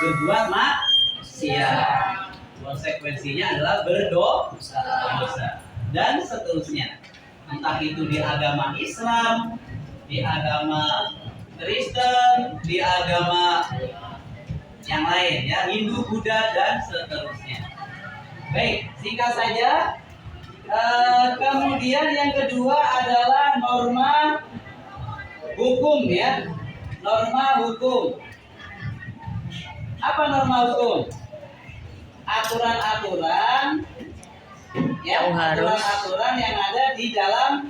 berbuat maksiat. Konsekuensinya adalah berdosa dan seterusnya. Entah itu di agama Islam, di agama Kristen, di agama yang lain ya, Hindu, Buddha dan seterusnya. Baik, singkat saja. Kemudian yang kedua adalah norma hukum ya. Norma hukum. Apa norma hukum? Aturan-aturan ya, aturan-aturan yang ada di dalam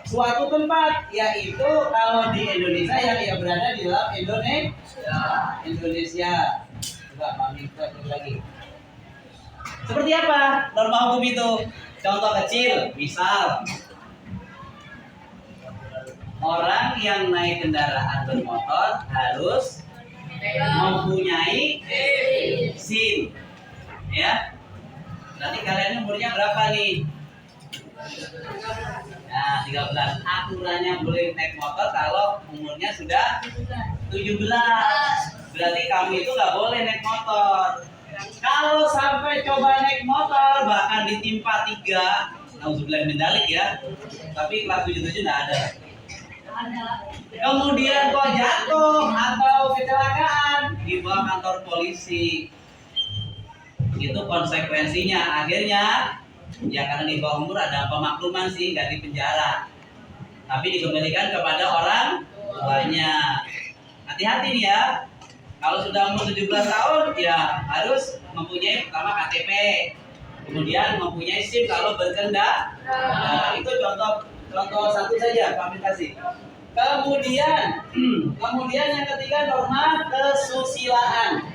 suatu tempat, yaitu kalau di Indonesia yang berada di dalam Indonesia. Coba Mami lagi. Seperti apa norma hukum itu? Contoh kecil, misal orang yang naik kendaraan bermotor harus mempunyai SIM. Ya, nanti kalian umurnya berapa nih? Nah, 13. Aturannya boleh naik motor kalau umurnya sudah 17. Berarti kamu itu nggak boleh naik motor. Kalau sampai coba naik motor bahkan ditimpa 3, nauzubillah min dzalik ya. Tapi kelas 77 nggak ada. Kemudian kok jatuh atau kecelakaan, dibawa kantor polisi. Itu konsekuensinya akhirnya ya, karena di bawah umur ada pemakluman sih, nggak di penjara, tapi dikembalikan kepada orang tuanya. Hati-hati nih ya, kalau sudah umur 17 tahun ya harus mempunyai pertama KTP, kemudian mempunyai SIM kalau berkendara. Nah, itu contoh satu saja kami kasih. Kemudian yang ketiga norma kesusilaan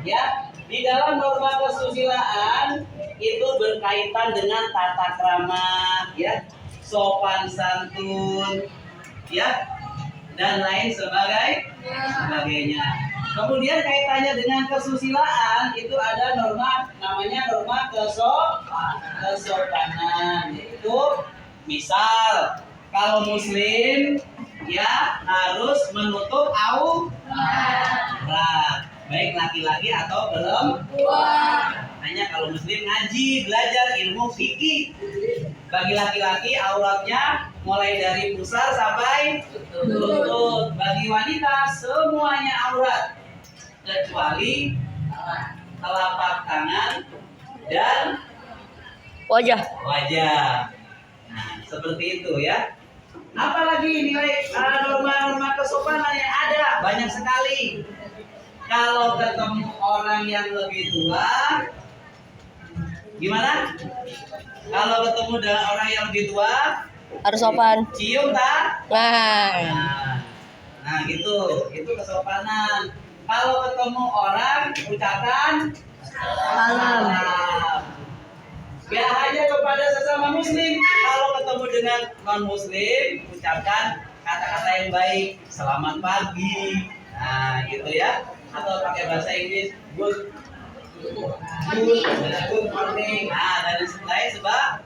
ya. Di dalam norma kesusilaan itu berkaitan dengan tata krama, ya, sopan santun, ya, dan lain sebagainya. Kemudian kaitannya dengan kesusilaan itu ada norma namanya norma kesopanan, yaitu misal kalau Muslim ya harus menutup aurat. Baik laki-laki atau perempuan. Hanya kalau Muslim ngaji, belajar ilmu fikih. Bagi laki-laki auratnya mulai dari pusar sampai lutut. Bagi wanita semuanya aurat kecuali telapak tangan dan wajah. Nah, seperti itu ya. Apalagi nilai norma-norma kesopanan yang ada banyak sekali. Kalau ketemu orang yang lebih tua, gimana? Kalau ketemu dengan orang yang lebih tua, Harus sopan. cium tak? Nah, gitu. Itu kesopanan. Kalau ketemu orang, ucapkan salam. Gak hanya kepada sesama Muslim. Kalau ketemu dengan non-Muslim, ucapkan kata-kata yang baik. Selamat pagi. Nah, gitu ya. Atau pakai bahasa Inggris good morning. Nah, dan lain sebab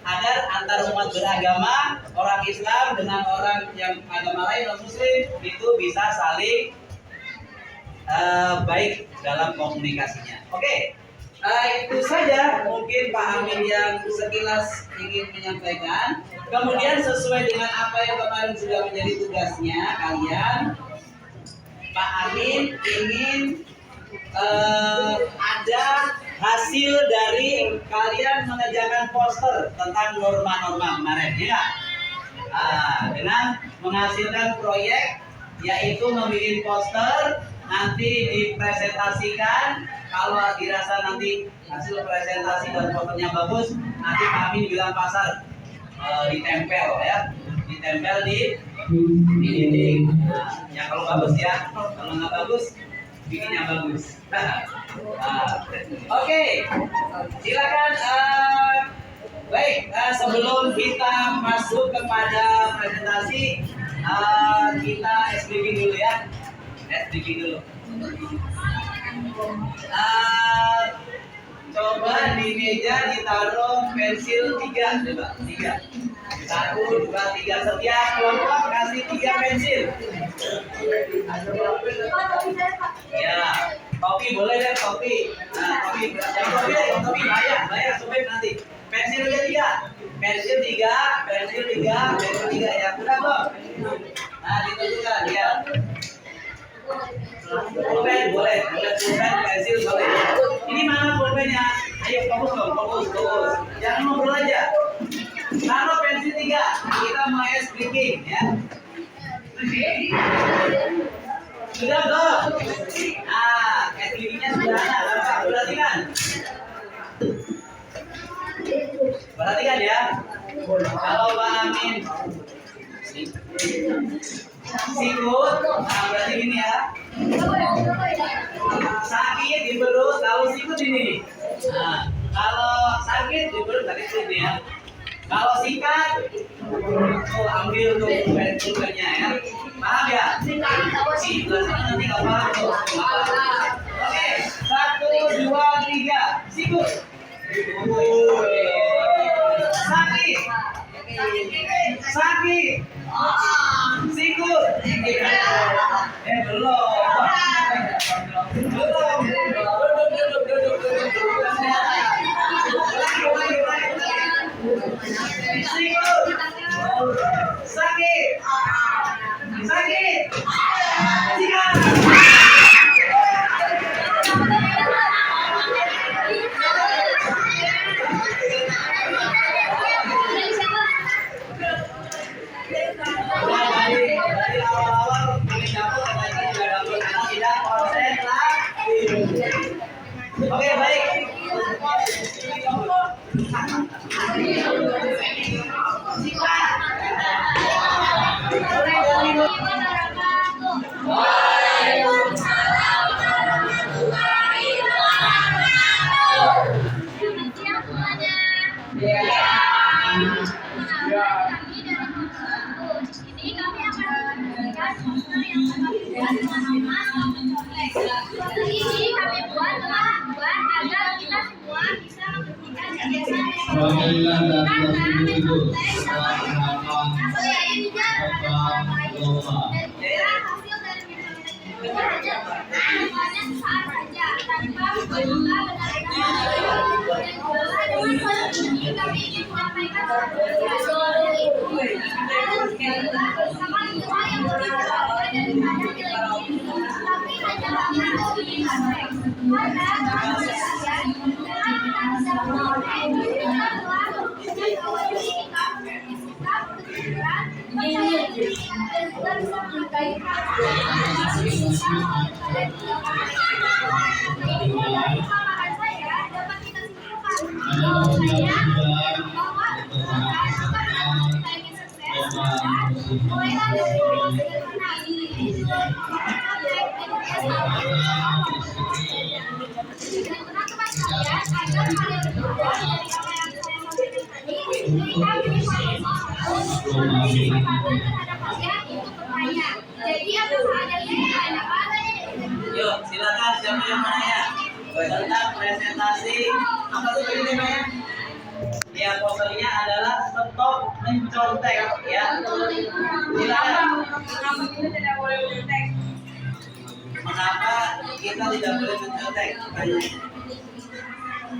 agar antar umat beragama, orang Islam dengan orang yang agama lain non Muslim itu bisa saling baik dalam komunikasinya. Oke, itu saja mungkin Pak Amin yang sekilas ingin menyampaikan. Kemudian sesuai dengan apa yang kemarin sudah menjadi tugasnya kalian, Pak Amin ingin ada hasil dari kalian mengerjakan poster tentang norma-norma kemarin, ya. Dengan menghasilkan proyek, yaitu membuat poster, nanti dipresentasikan. Kalau dirasa nanti hasil presentasi dan posternya bagus, nanti Pak Amin bilang pasar ditempel ya, ditempel di dinding. Ya kalau bagus ya, kalau nggak bagus bikinnya bagus. Oke, silakan. Baik, sebelum kita masuk kepada presentasi, kita SBG dulu ya. SBG dulu. Coba di meja ditaruh pensil 3, coba 3. 1, 2, 3, setiap kelompok kasih 3 pensil. Ya, kopi boleh deh kopi. Nah, kopi, jangan kopi deh, kopi bayar sobek nanti. Pensil aja 3, pensil 3, pensil 3, pensil 3 ya, udah belum? Nah, ditentukan ya. Pulpen boleh, pulpen, pensil boleh. Ini mana pulpennya? Ayo fokus dong, fokus. Jangan ngobrol aja. Taruh pensil 3, kita mau ice breaking ya. Sudah belum? Nah, ice breakingnya sederhana, gampang. Perhatikan. Perhatikan ya. Kalau Pak Amin sikut, nah berarti gini ya. Sakit di perut, kalau sikut ini. Nah, kalau sakit di perut tadi sini ya. Kalau sikat, ambil tuh pulpennya ya. Paham ya? Sebelah sana nanti nggak paham tuh. Oke, 1, 2, 3, sikut. Sakit. Sikut. Belum. Sikut. Sakit. Dari awal-awal bikin dapur katanya juga dapur karena tidak konsentrasi. Oke, baik. Ini kami buat agar kita semua bisa membuktikan kebiasaan Perwakilan dan karena itu hasil dari semuanya saat saja tanpa mencoba benar-benar ini kami ingin menyampaikan sama semua yang berbicara daripada tapi hanya jadi apa seadanya Yuk, silakan siapa yang menanya tentang presentasi apa tuh tadi temanya? Ya, posternya adalah stop mencontek ya. Silakan. Mengapa kita tidak boleh mencontek?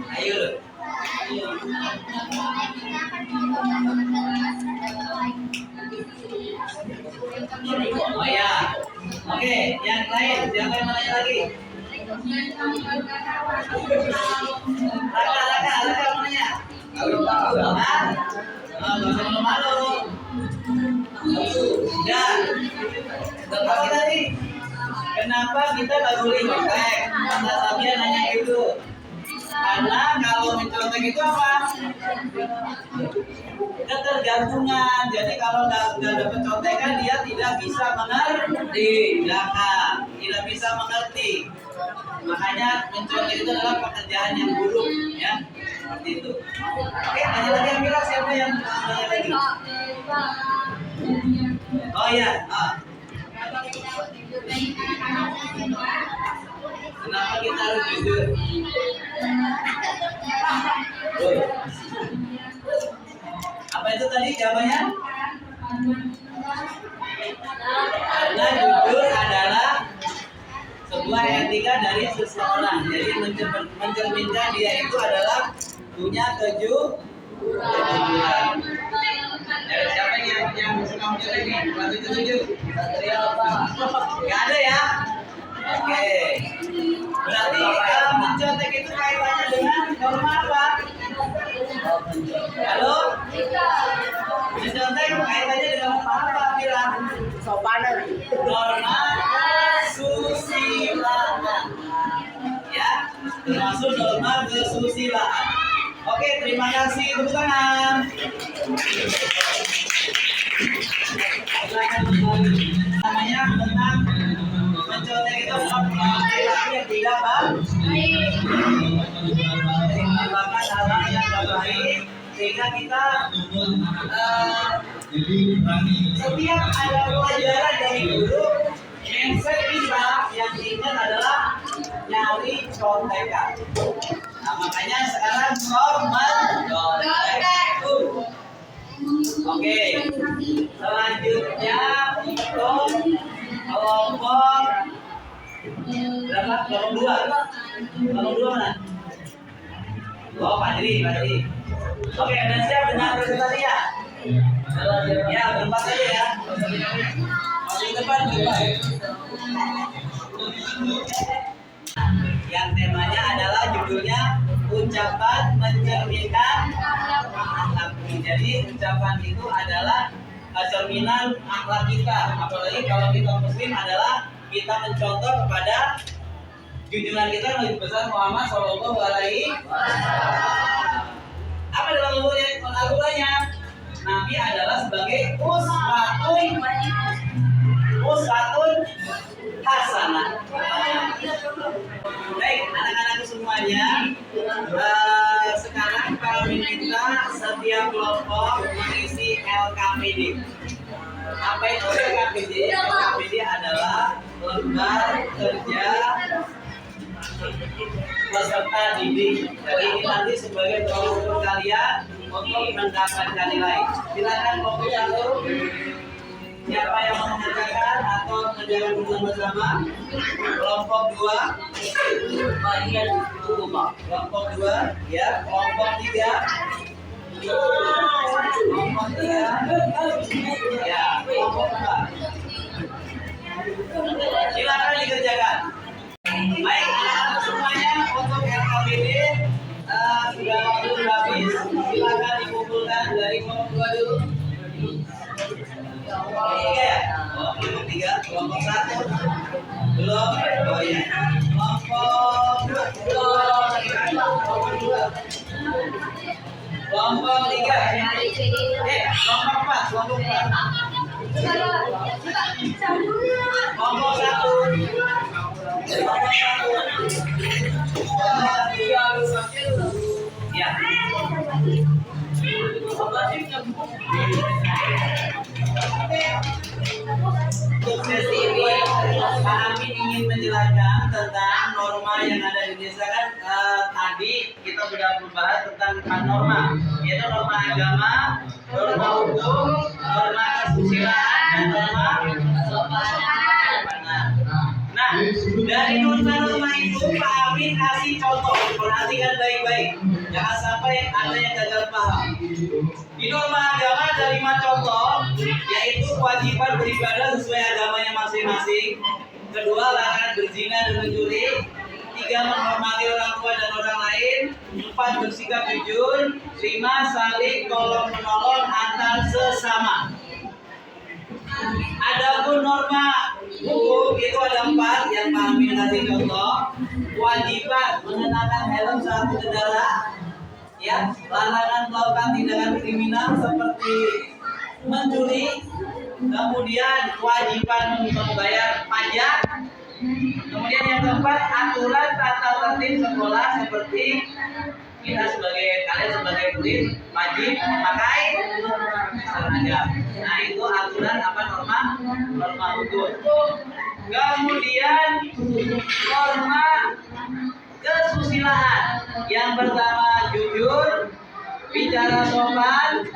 Ayo. Oh ya. Oke, yang lain siapa yang menanya lagi? Laka menanya. Hah? Nggak usah malu-malu. Ya. Tetapi tadi, kenapa kita nggak boleh contek? Kata Sabia nanya itu. Karena kalau mencontek itu apa? Ketergantungan. Jadi kalau nggak dapat contekan dia tidak bisa mengerti, tidak bisa mengerti. Makanya mencontek itu adalah pekerjaan yang buruk, ya. Seperti itu. Oke, nanya lagi yang bilang siapa yang nanya lagi? Oh ya. Kenapa kita harus jujur? Apa itu tadi jawabannya? Karena jujur adalah sebuah etika dari seseorang. Jadi mencerminkan dia itu adalah punya kejujuran. Siapa yang suka mencontek nih? Berarti ketujuh. Satria apa? Gak ada ya? Oke. Berarti mencontek itu kaitannya dengan norma apa? Halo? Mencontek kaitannya dengan apa? Bilang Sopanan. norma kesusilaan. Ya, termasuk norma kesusilaan. Oke, terima kasih. Tepuk tangan. Namanya tentang mencontek itu perilaku yang tidak baik, menyebabkan hal-hal yang tidak baik, sehingga kita setiap ada pelajaran dari guru, mindset kita yang diingat adalah nyari contekan. Nah, makanya sekarang normal contek. Oke, selanjutnya untuk kelompok berapa? Kelompok dua. Kelompok dua mana? Oh, Pak Diri. Oke, udah siap dengan presentasi ya? Ya, berempat aja ya. Masih depan, yang temanya adalah judulnya ucapan mencerminkan akhlak. Jadi ucapan itu adalah cerminan akhlak kita. Apalagi kalau kita muslim adalah kita mencontoh kepada junjungan kita Nabi besar Muhammad Shallallahu Alaihi Wasallam. Apa dalam Al-Qur'annya? Nabi adalah sebagai uswatun hasanah. Baik, anak-anakku semuanya, sekarang kami minta setiap kelompok mengisi LKPD. Apa itu LKPD? LKPD adalah lembar kerja peserta didik. Jadi ini nanti sebagai tolong ukur kalian untuk mendapatkan nilai. Silakan kelompok satu. Siapa yang mau mengerjakan atau mengerjakan bersama? Kelompok dua. Kelompok dua, ya. Kelompok tiga. Kelompok tiga. Ya. Kelompok empat. Silakan dikerjakan. Baik, anak-anak semuanya untuk LKPD sudah waktu habis. Silakan dikumpulkan dari kelompok dua dulu. Tiga ya? Oh, kelompok tiga, kelompok satu belum. Oh ya, kelompok dua, kelompok tiga. Kelompok empat, kelompok satu. Ya. Untuk sesi ini, Pak Amin ingin menjelaskan tentang norma yang ada di desa kan. Tadi kita sudah membahas tentang 4 norma, yaitu norma agama, norma hukum, norma kesusilaan, dan norma kesopanan. Nah, dari norma-norma itu Pak Amin kasih contoh. Perhatikan baik-baik, jangan sampai ada yang gagal paham. Di norma agama ada 5 contoh, yaitu kewajiban beribadah sesuai agamanya masing-masing. Kedua, larangan berzina dan mencuri. 3, menghormati orang tua dan orang lain. 4, bersikap jujur. 5, saling tolong menolong antar sesama. Adapun norma hukum itu ada 4 yang Pak Amin kasih contoh. Kewajiban mengenakan helm saat berkendara. Ya, larangan melakukan tindakan kriminal seperti mencuri, kemudian kewajiban membayar pajak, kemudian yang keempat aturan tata tertib sekolah seperti kalian sebagai murid wajib memakai seragam. Nah, itu aturan norma hukum. Kemudian norma kesusilaan. kesusilaan. Yang pertama jujur, bicara sopan,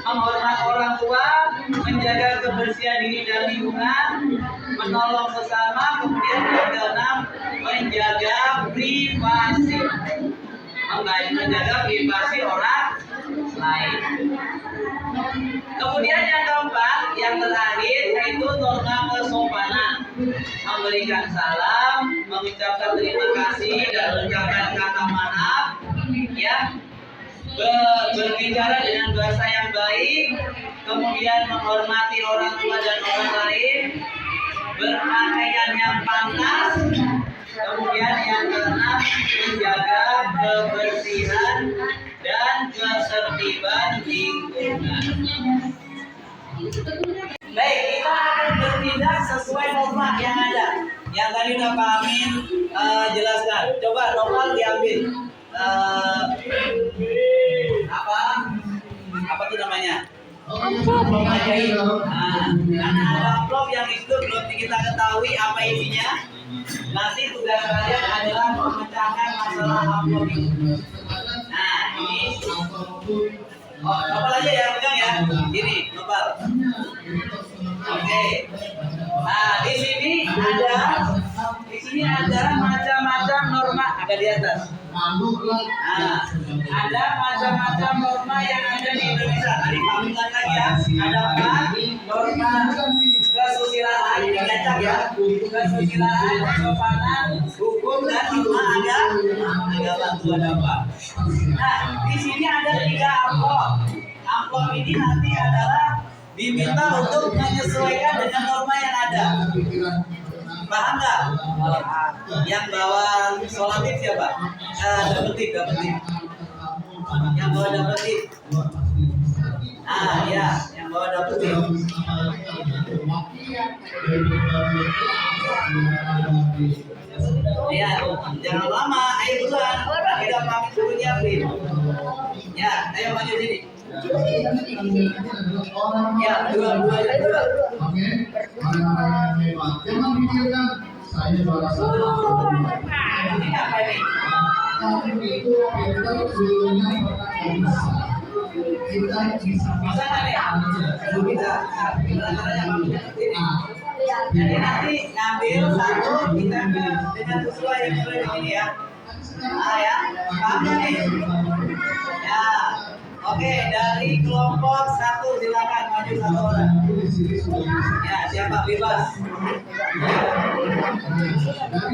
menghormat orang tua, menjaga kebersihan diri dan lingkungan, menolong sesama, kemudian yang keenam menjaga privasi, menjaga privasi orang lain. Kemudian yang keempat, yang terakhir yaitu norma kesopanan, memberikan salam, mengucapkan terima kasih dan mengucapkan kata maaf, ya. Berbicara dengan bahasa yang baik, kemudian menghormati orang tua dan orang lain, berpakaian yang pantas, kemudian yang keenam menjaga kebersihan dan ketertiban lingkungan. Baik, kita akan bertindak sesuai norma yang ada. Yang tadi udah Pak Amin jelaskan. Coba norma diambil. Apa tuh namanya? Amplop. Nah, karena ada amplop yang itu belum kita ketahui apa isinya. Nanti tugas kalian adalah memecahkan masalah amplop itu. Nah, ini nopal aja ya, pegang ya. Ini nopal. Oke. Nah, di sini ada macam-macam norma, ada di atas. Nah, ada macam-macam norma yang ada di Indonesia. Tadi kami lihat lagi ya. Ada empat norma kesusilaan, dicacak ya. Kesusilaan, kesopanan, hukum dan norma agama Tuhan apa. Nah, di sini ada 3 amplop. Amplop ini nanti adalah diminta untuk menyesuaikan dengan norma yang ada. Paham nggak? Yang bawa solatif siapa? Double tip. Yang bawa double tip. Ya, yang bawa double tip. Ya, jangan lama. Ayo duluan. Kita pamit dulu nyiapin. Ya, ayo maju sini. Ya, dua. Oke, orang-orang yang hebat. Jangan pikirkan saya juara satu. Ini apa ini? Tapi itu kita dulunya pernah bisa. Kita bisa Bisa nggak nih? Bisa. Caranya bagus. Jadi nanti ngambil satu, kita dengan sesuai yang sesuai di sini ya. Ya, paham nggak nih? Ya. Oke, dari kelompok 1 silakan maju 1 orang. Ya, siapa bebas?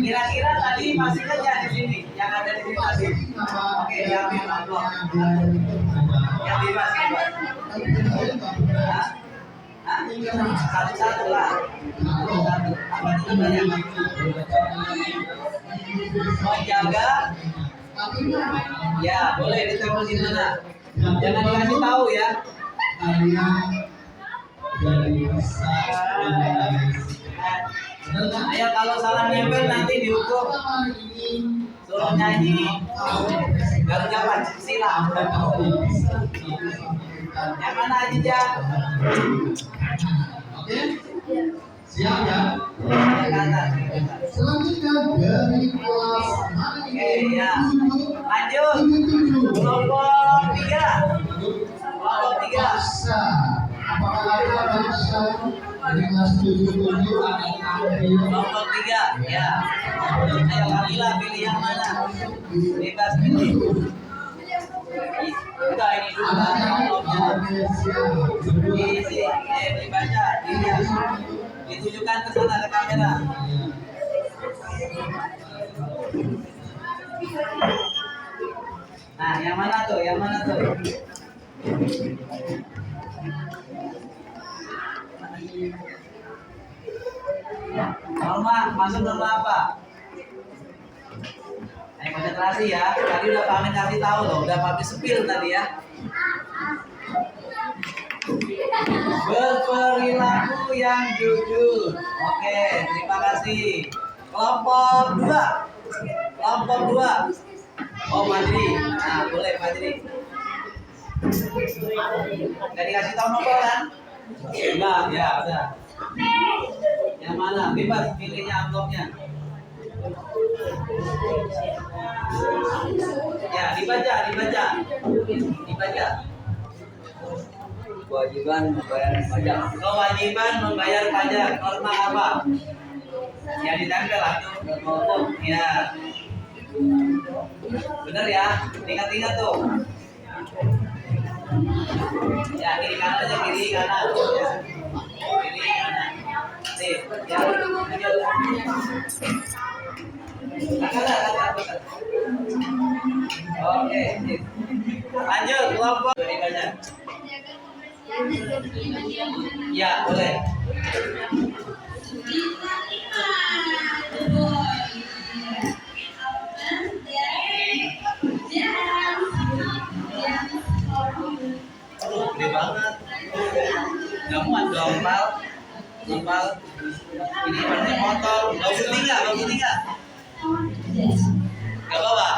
Kira-kira tadi masih kerja di sini, yang ada di sini masih. Oke, diambil amplop. Yang bebas. Satu-satu lah. Satu. Apa itu namanya? Menjaga. Ya, boleh ditempel di mana? Jangan dikasih tahu ya. Ayo kalau salah nempel nanti dihukum. Suruh nyanyi Garuda Pancasila. Yang mana aja? Oke, siap ya. Selanjutnya dari kelas Oke ya. Lanjut. Kelompok 3. Kelompok 3. Apakah ada bahasa dengan setuju Kelompok 3 ya. Ayo Kamila pilih yang mana? Bebas pilih. Enggak ini dulu lah kelompoknya. Isi, dibaca, dilihat. Ditujukan ke sana ke kamera. Nah, yang mana tuh? Yang mana tuh? Norma, masuk norma apa? Ayo konsentrasi ya. Tadi udah Pak kasih tahu loh, udah Pak sepil tadi ya. Berperilaku yang jujur. Oke, terima kasih. Kelompok 2. Kelompok 2. Oh, Fajri. Nah, boleh Fajri. Gak dikasih tahu nomor kan? Enggak, ya udah. Yang mana? Bebas pilihnya amplopnya. Ya, dibaca. Kewajiban membayar pajak. Kewajiban membayar pajak. Norma apa? Yang ditempel atau hukum? Ya. Bener ya? Ingat-ingat tuh. Ya, kiri kanan aja, kiri kanan. Ya. Kiri kanan. Nih, ya. Kakak. Oke, sip. Lanjut, kelompok dibaca. Ya, boleh. Aduh, gede banget. Gamuan dong, Pal. Ini berarti motor. Bau putih nggak? Gak bawa.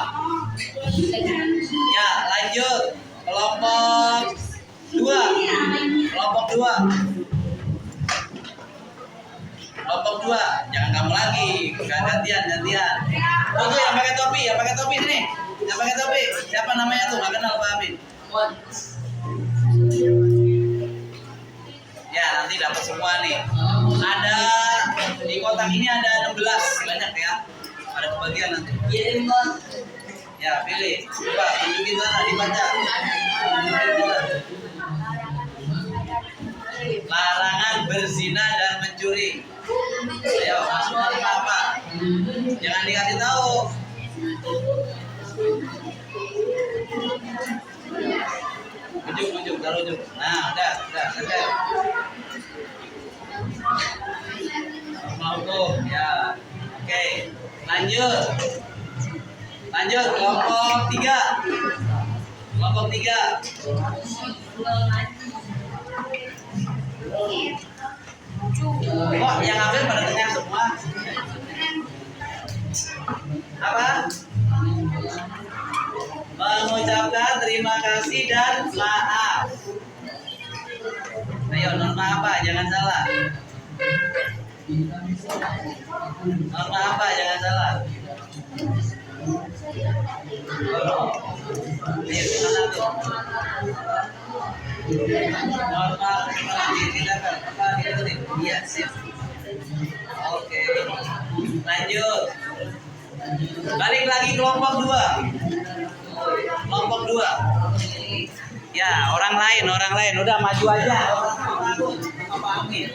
Ya, lanjut. Kelompok 2. Kelompok 2. Jangan kamu lagi. Gantian. Tunggu yang pakai topi sini. Yang pakai topi. Siapa namanya tuh? Gak kenal Pak Amin. Ya, nanti dapat semua nih. Ada di kotak ini ada 16 banyak ya. Ada kebagian nanti. Ya, pilih. Coba tunjukin sana, dibaca. Larangan berzina dan mencuri. Ayo, masuk apa? Jangan dikasih tahu. Ujuk, taruh ujuk. Nah, udah. Mau tuh, ya. Oke, lanjut, kelompok 3. Kok yang ambil pada tanya semua? Apa? Mengucapkan terima kasih dan maaf. Ayo, norma apa? Jangan salah. Norma apa? Jangan salah. Ayo, gimana tuh? Norma ditindakan. Apa diikutin? Iya, sip. Oke. Lanjut. Balik lagi kelompok 2. Ya, orang lain. Udah maju aja. Apa Amin?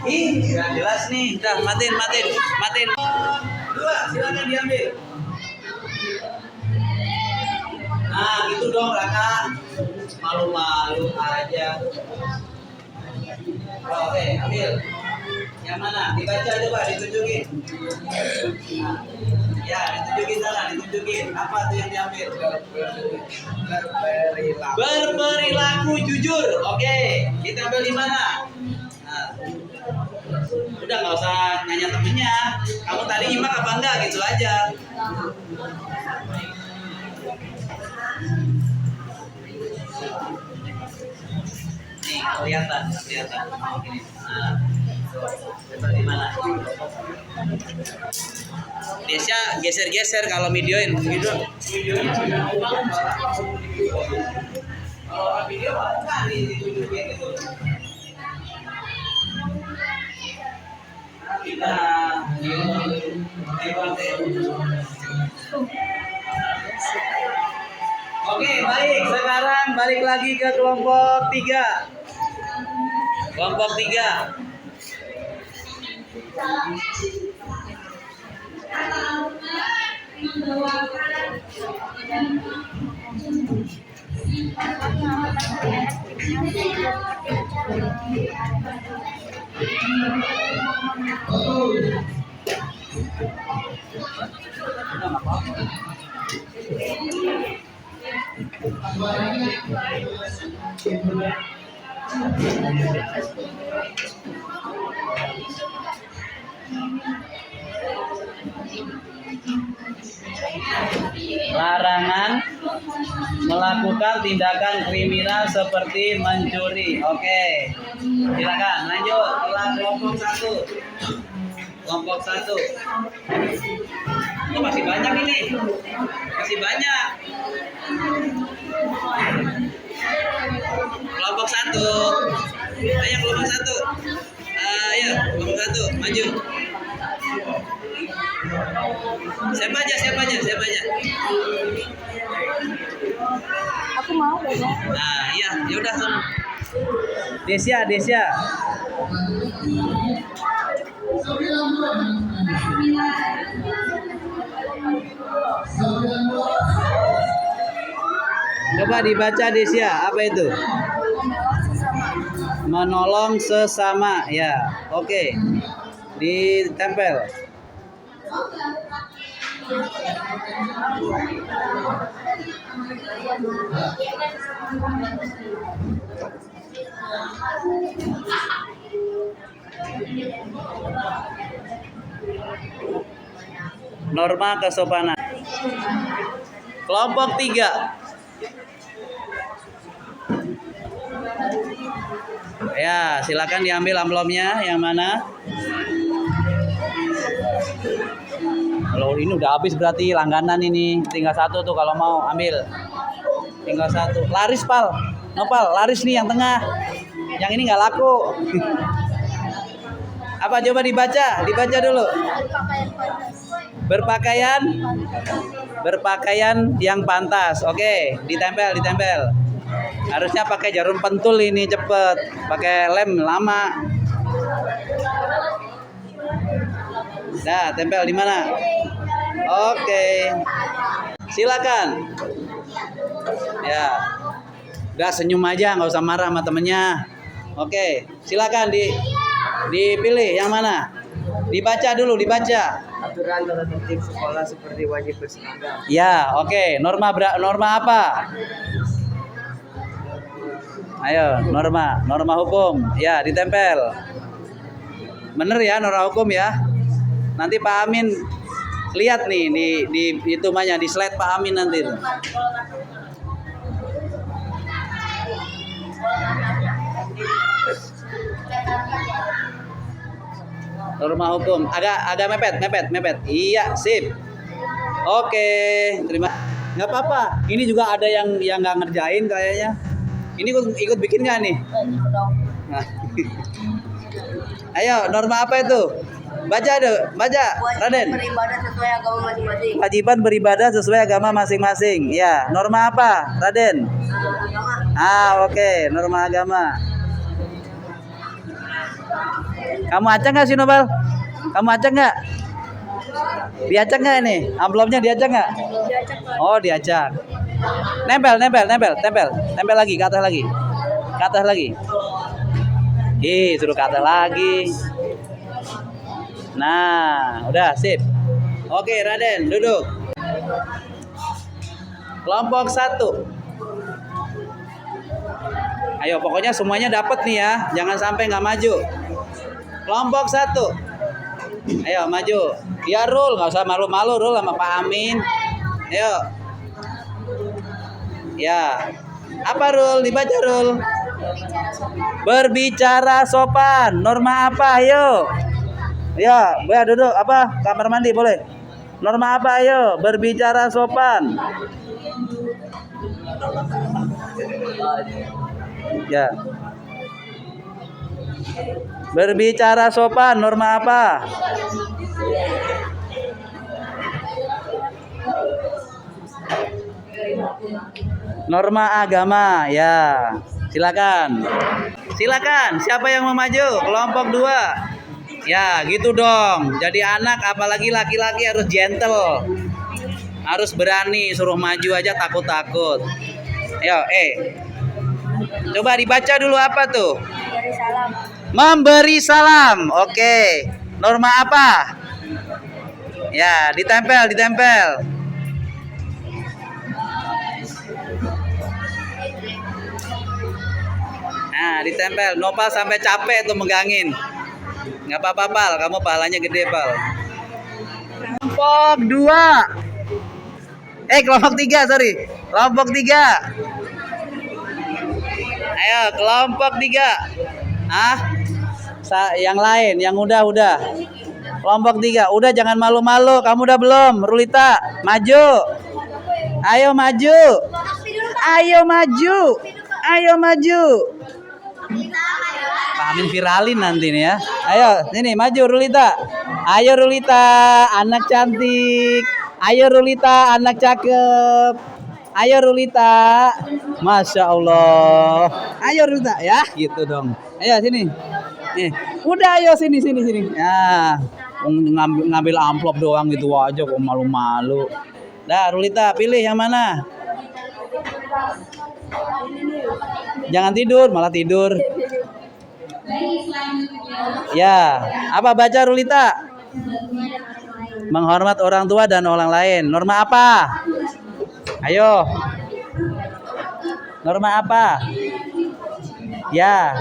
Ih, nggak jelas nih. Udah, matiin. 2, silakan diambil. Nah, gitu dong, Raka. Malu-malu aja. Oke, ambil. Yang mana? Dibaca coba, ditunjukin. Nah, ya, ditunjukin sana, Apa tuh yang diambil? Berperilaku jujur. Oke, kita ambil di mana? Nah, udah nggak usah nanya temennya. Kamu tadi nyimak apa enggak gitu aja. Nih, kelihatan. Ini. Nah, coba di mana? Biasa geser-geser kalau videoin gitu. Kalau video kan ditunjukin gitu. Oke, baik. Sekarang balik lagi ke kelompok 3. Larangan melakukan tindakan kriminal seperti mencuri. Oke, silakan lanjut. Kelompok 1. Kelompok 1. Oh, masih banyak ini. Masih banyak. Kelompok 1. Ayo kelompok 1. Ayo kelompok 1 maju. Siapa aja? Aku mau dong. Nah, iya, yaudah sono. Desya. 9. Coba dibaca Desya, apa itu? Menolong sesama, ya. Oke. Ditempel. Norma kesopanan. Kelompok 3. Ya, silakan diambil amplopnya yang mana? Kalau ini udah habis berarti langganan ini. Tinggal 1 tuh kalau mau ambil. Tinggal 1. Laris pal. Nopal, laris nih yang tengah. Yang ini nggak laku. Apa coba dibaca? Dibaca dulu. Berpakaian yang pantas. Oke, ditempel. Harusnya pakai jarum pentul ini cepet. Pakai lem lama. Nah, tempel di mana? Oke. Silakan. Ya. Udah senyum aja, nggak usah marah sama temennya. Oke, silakan dipilih yang mana? Dibaca dulu, dibaca. Aturan tata tertib sekolah seperti wajib berseragam. Ya, oke. Norma apa? Ayo, norma hukum. Ya, ditempel. Bener ya, norma hukum ya. Nanti Pak Amin lihat nih di hitungannya di slide Pak Amin nanti. Norma hukum agak mepet. Iya, sip. Oke, terima. Nggak apa-apa. Ini juga ada yang nggak ngerjain kayaknya. Ini ikut bikin nggak nih? Nah. Ayo, norma apa itu? Baca, Raden. Beribadah sesuai agama masing-masing. Kewajiban beribadah sesuai agama masing-masing. Ya, norma apa, Raden? Agama. Oke, norma agama. Kamu acak nggak sih, Nobel? Kamu acak nggak? Diacak nggak ini? Amplopnya diacak nggak? Diacak, Pak. Oh, diacak. Nempel lagi, ke atas lagi. Suruh ke atas lagi. Nah, udah sip. Oke, Raden, duduk. Kelompok 1. Ayo, pokoknya semuanya dapat nih ya. Jangan sampai nggak maju. Kelompok 1. Ayo, maju. Ya, Rul, nggak usah malu-malu, Rul, sama Pak Amin. Ayo. Ya. Apa, Rul? Dibaca, Rul. Berbicara sopan. Norma apa? Ayo. Ya, duduk. Apa? Kamar mandi boleh. Norma apa? Ayo. Berbicara sopan. Ya. Berbicara sopan. Norma apa? Norma agama. Ya. Silakan. Siapa yang mau maju? Kelompok 2. Ya, gitu dong. Jadi anak apalagi laki-laki harus gentle. Harus berani, suruh maju aja takut-takut. Ayo, coba dibaca dulu apa tuh? Memberi salam. Oke. Norma apa? Ya, ditempel. Nah, ditempel. Nopal sampai capek tuh megangin. Nggak apa-apa, Pal. Kamu pahalanya gede, Pal. Kelompok 2. Kelompok 3, sorry. Kelompok 3. Ayo, kelompok 3. Yang lain, yang udah. Kelompok 3, udah jangan malu-malu. Kamu udah belum? Rulita, maju. Ayo maju. Pak Amin viralin nanti nih ya. Ayo, sini maju Rulita. Ayo Rulita, anak cantik. Ayo Rulita, anak cakep. Ayo Rulita. Masya Allah. Ayo Rulita ya, gitu dong. Ayo sini. Nih, udah ayo sini. Ya, ngambil amplop doang gitu aja kok malu-malu. Dah Rulita, pilih yang mana? Jangan tidur, malah tidur. Ya, apa baca Rulita? Menghormat orang tua dan orang lain. Norma apa? Ayo. Norma apa? Ya.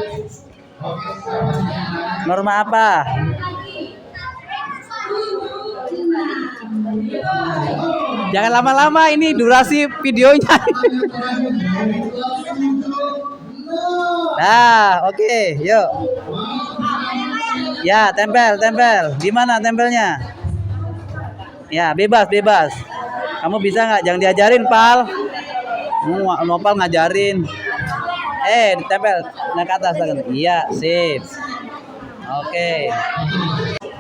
Norma apa? Jangan lama-lama, ini durasi videonya. Nah, oke, yuk. Ya, tempel. Di mana tempelnya? Ya, bebas. Kamu bisa nggak? Jangan diajarin, Pal. Nopal ngajarin. Ditempel. Nah, ke atas. Iya, sip. Oke.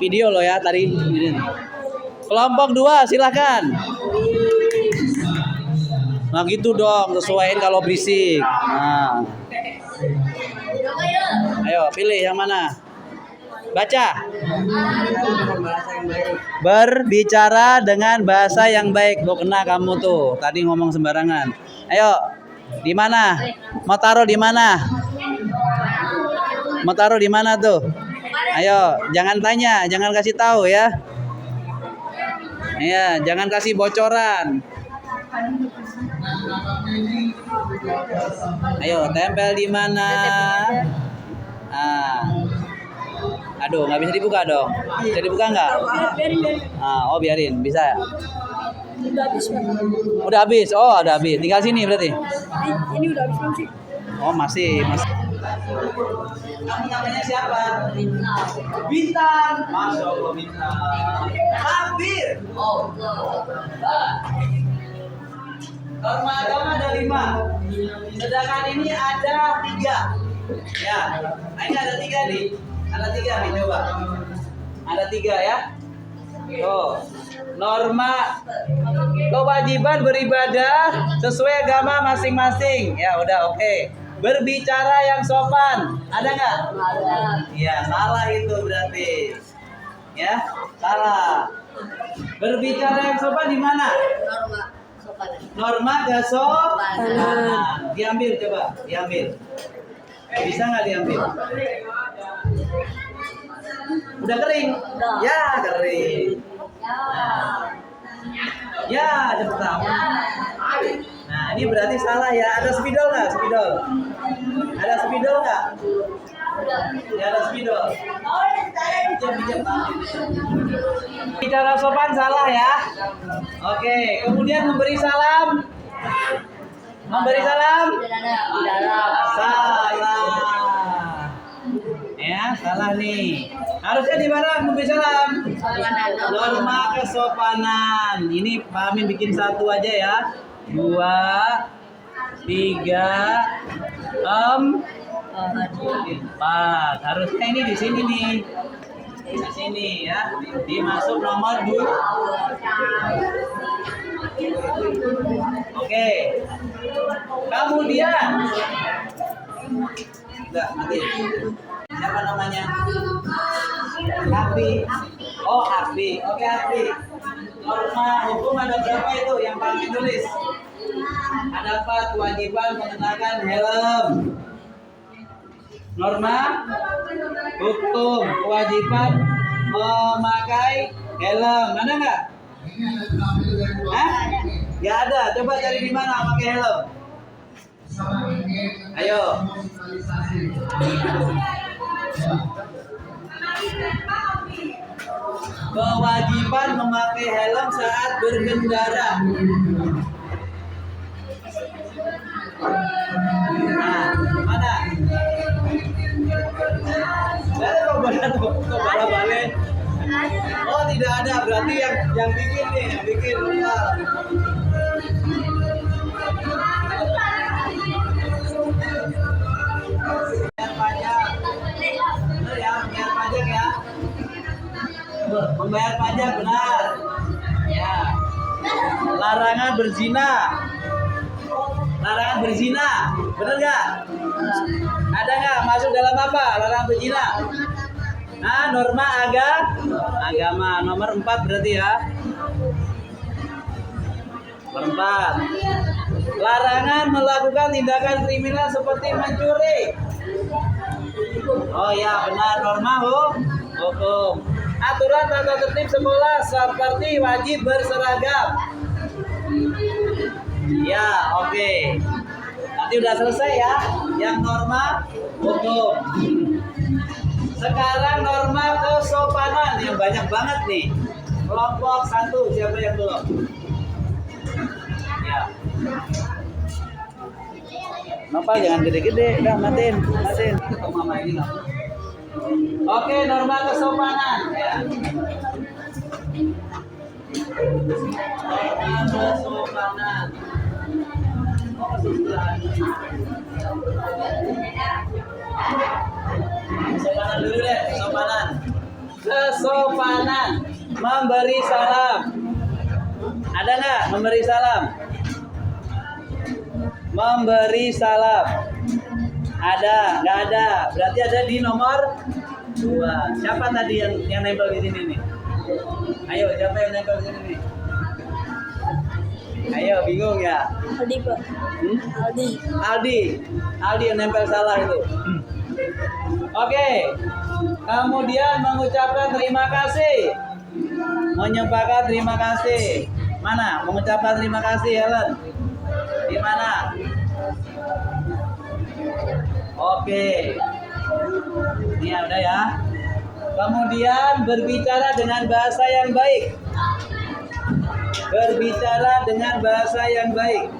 Video lo ya tadi. Kelompok 2, silakan. Nah, gitu dong, sesuaiin kalau berisik. Nah. Ayo, pilih yang mana? Baca. Berbicara dengan bahasa yang baik. Lo kena kamu tuh. Tadi ngomong sembarangan. Ayo. Di mana? Mau taruh di mana? Mau taruh di mana tuh? Ayo, jangan tanya, jangan kasih tahu ya. Iya, jangan kasih bocoran. Ayo, tempel di mana? Aduh, nggak bisa dibuka dong. Bisa dibuka nggak? Biarin, bisa ya? Udah habis. Oh, udah habis. Tinggal sini berarti. Ini udah habis belum sih? Oh, masih. Kamu namanya siapa? Bintang. Masya Allah, Bintang. Hampir. Norma agama ada 5. Sedangkan ini ada 3. Ya, ini ada 3 nih. Ada 3 nih, coba. Ada 3 ya. Tuh. Norma kewajiban beribadah sesuai agama masing-masing. Ya udah, oke. Berbicara yang sopan. Ada nggak? Ada. Iya, salah itu berarti. Ya, salah. Berbicara yang sopan di mana? Norma sopan. Norma gak sopan. Diambil coba, diambil. Bisa nggak diambil? Udah kering? Udah. Ya, kering. Ya, ada pertama. Nah, ini berarti salah ya. Ada spidol nggak? Spidol? Ada spidol nggak? Ya, ada spidol. Bicara sopan salah ya. Oke, kemudian memberi salam. Memberi salam? Salah. Ya, salah nih. Harusnya di mana memberi salam? Norma kesopanan. Ini Pak Amin bikin 1 aja ya. 2, 3, 4. Harusnya ini di sini nih. Di sini ya. Dimasuk nomor 2. Oke. Kemudian. Enggak, mati. Siapa namanya? Api. Oh, Api. Oke, Api. Norma hukum ada berapa itu yang Pak Amin tulis? Ada 4 kewajiban mengenakan helm. Norma hukum kewajiban memakai helm. Ada nggak? Hah? Ya ada. Coba cari di mana pakai helm. Ayo. Kewajiban memakai helm saat berkendara. Nah, mana? Ada kok bala balik. Oh tidak ada, berarti yang bikin nih, yang bikin lokal. Bayar pajak, benar ya, bayar pajak ya. Membayar pajak benar. Ya. Larangan berzina. Larangan berzina, benar nggak? Ada nggak masuk dalam apa? Larangan berzina. Nah, norma agama nomor 4 berarti ya. Nomor 4. Larangan melakukan tindakan kriminal seperti mencuri. Oh ya, benar norma hukum. Aturan tata tertib sekolah seperti wajib berseragam. Ya, oke. Nanti udah selesai ya. Yang norma hukum. Sekarang norma kesopanan yang banyak banget nih. Kelompok 1 siapa yang belum? Ya. Nopal jangan gede-gede, udah matiin. Mama ini lah. Oke, norma kesopanan. Ya. Norma kesopanan. Kesopanan dulu deh, kesopanan. Kesopanan, memberi salam. Ada nggak memberi salam? Memberi salam. Ada, nggak ada. Berarti ada di nomor 2. Siapa tadi yang nempel di sini nih? Ayo, siapa yang nempel di sini nih? Ayo, bingung ya? Aldi, Pak. Aldi yang nempel salah itu. Oke. Kemudian mengucapkan terima kasih. Menyampaikan terima kasih. Mana? Mengucapkan terima kasih, Helen. Di mana? Oke. Ini udah ya. Kemudian berbicara dengan bahasa yang baik. Berbicara dengan bahasa yang baik.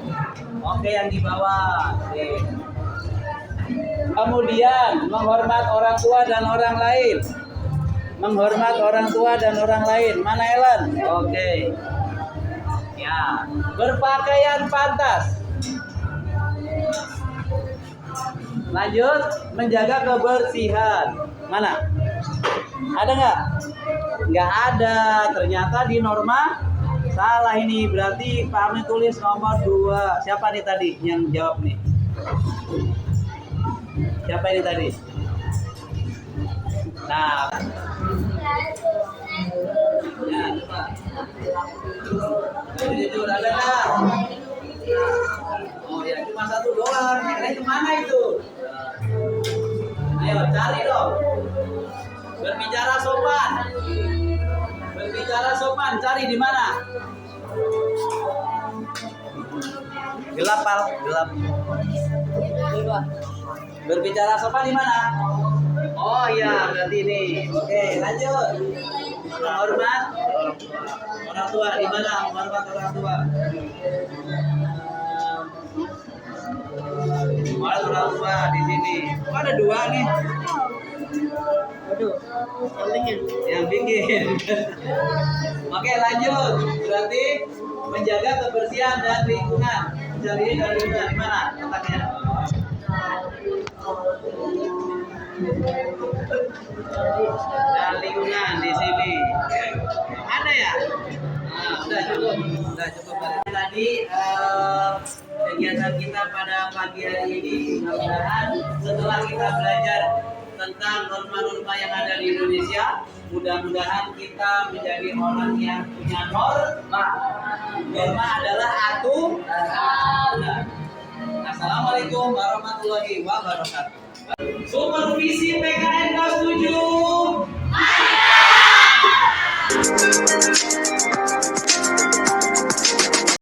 Oke, yang di bawah. Oke. Kemudian menghormat orang tua dan orang lain. Menghormat orang tua dan orang lain. Mana Ellen? Oke. Ya, berpakaian pantas. Lanjut, menjaga kebersihan. Mana? Ada nggak? Nggak ada. Ternyata di norma salah ini. Berarti Pak Amin tulis nomor 2. Siapa nih tadi yang jawab nih? Siapa ini tadi? Nah. Ya, coba. Jujur, ada nggak? Oh ya, cuma 1 doang. Yang lain kemana itu? Ayo, cari dong. Berbicara sopan. Berbicara sopan, cari di mana? Gelap, Pal. Gelap. Berbicara sopan di mana? Oh iya, berarti ini. Oke, lanjut. Menghormat orang tua di mana? Menghormat orang tua. Menghormat orang tua di sini. Oh, ada 2 nih. Waduh, yang bikin. Oke, lanjut. Berarti menjaga kebersihan dan lingkungan. Jadi dari mana letaknya? Dan lingkungan di sini. Ada ya? Nah, udah cukup. Tadi kegiatan kita pada pagi hari ini, mudah-mudahan setelah kita belajar tentang norma-norma yang ada di Indonesia, mudah-mudahan kita menjadi orang yang punya norma. Norma adalah aturan. Assalamualaikum warahmatullahi wabarakatuh. Supervisi PKN